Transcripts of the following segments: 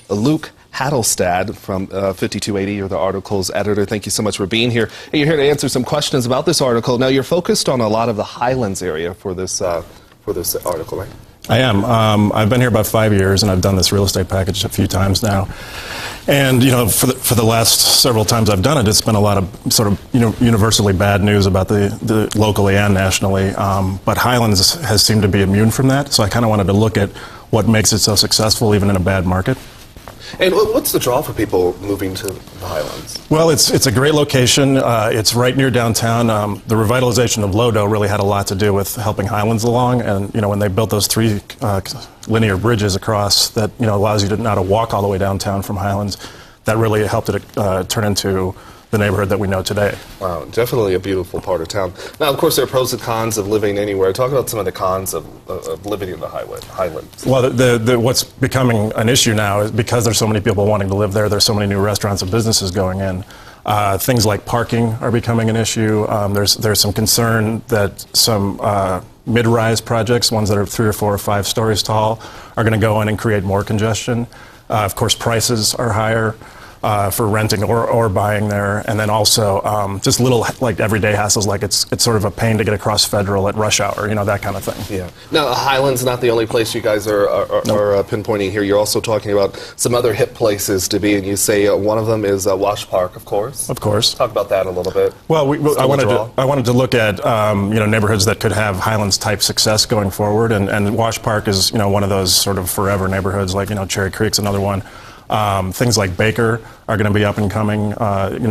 Luke Hattelstad from 5280. You're the article's editor. Thank you so much for being here. And you're here to answer some questions about this article. Now, you're focused on a lot of the Highlands area for this article, right? I am. I've been here about 5 years, and I've done this real estate package a few times now. And, you know, for the last several times I've done it, it's been a lot of sort of, universally bad news about the locally and nationally. But Highlands has seemed to be immune from that. So I kind of wanted to look at what makes it so successful even in a bad market. And what's the draw for people moving to the Highlands? Well, it's a great location. It's right near downtown. The revitalization of Lodo really had a lot to do with helping Highlands along. And, when they built those 3 linear bridges across that, allows you to not walk all the way downtown from Highlands, that really helped it turn into the neighborhood that we know today. Wow, definitely a beautiful part of town. Now, of course, there are pros and cons of living anywhere. Talk about some of the cons of living in the Highlands. Well, what's becoming an issue now is because there's so many people wanting to live there, there's so many new restaurants and businesses going in. Things like parking are becoming an issue. There's some concern that some mid-rise projects, ones that are 3 or 4 or 5 stories tall, are going to go in and create more congestion. Of course, prices are higher for renting or buying there, and then also just little like everyday hassles, like it's sort of a pain to get across Federal at rush hour, that kind of thing. Yeah. Now, Highlands not the only place you guys are pinpointing here. You're also talking about some other hip places to be, and you say one of them is Wash Park, of course. Of course. Talk about that a little bit. Well, I wanted to look at neighborhoods that could have Highlands type success going forward, and Wash Park is one of those sort of forever neighborhoods, like Cherry Creek's another one. Things like Baker are going to be up and coming,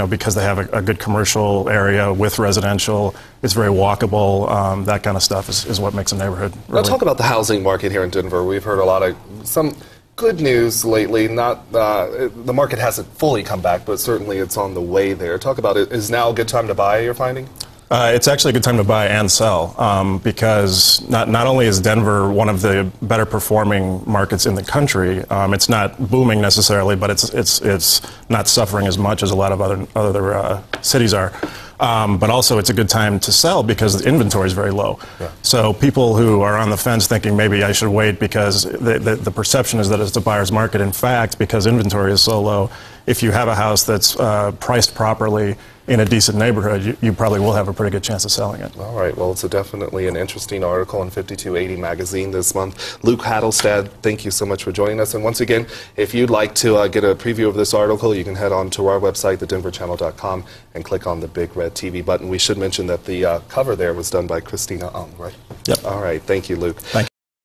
because they have a good commercial area with residential. It's very walkable. That kind of stuff is what makes a neighborhood. Really. Now, talk about the housing market here in Denver. We've heard some good news lately. Not the market hasn't fully come back, but certainly it's on the way there. Talk about it. Is now a good time to buy, you're finding? It's actually a good time to buy and sell because not only is Denver one of the better performing markets in the country, it's not booming necessarily, but it's not suffering as much as a lot of other cities are. But also it's a good time to sell because the inventory is very low. Yeah. So people who are on the fence thinking maybe I should wait because the perception is that it's a buyer's market. In fact, because inventory is so low, if you have a house that's priced properly in a decent neighborhood, you probably will have a pretty good chance of selling it. All right. Well, it's definitely an interesting article in 5280 magazine this month. Luke Hattelstad, thank you so much for joining us. And once again, if you'd like to get a preview of this article, you can head on to our website, thedenverchannel.com, and click on the big red TV button. We should mention that the cover there was done by Christina Ung, right? Yep. All right. Thank you, Luke. Thank you.